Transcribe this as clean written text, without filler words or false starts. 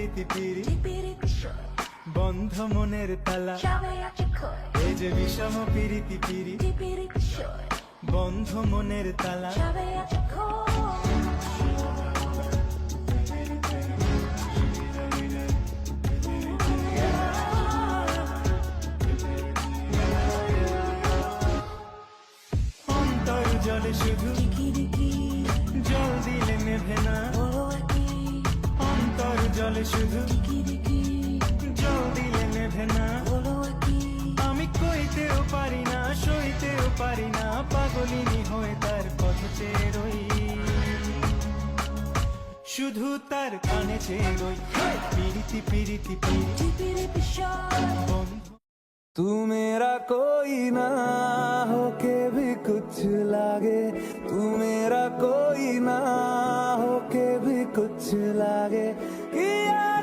পিরিতি পিরি বন্ধ মনের তালা এই যে বিষম পিরিতি পিরি বন্ধ মনের তালা অন্তর জলে শুধু জল দিলে নেভে না অন্তর জলে শুধু জল দিলে নেভে না আমি কইতেও পারি না সইতেও পারি না পাগলিনী হয়ে তার পথ চেয়ে রই শুধু তার কানে চেয়ে রই পিরিতি পিরিতি পিরিতি বন্ধু तू मेरा कोई ना हो के भी कुछ लागे तू मेरा कोई ना हो के भी कुछ लागे किया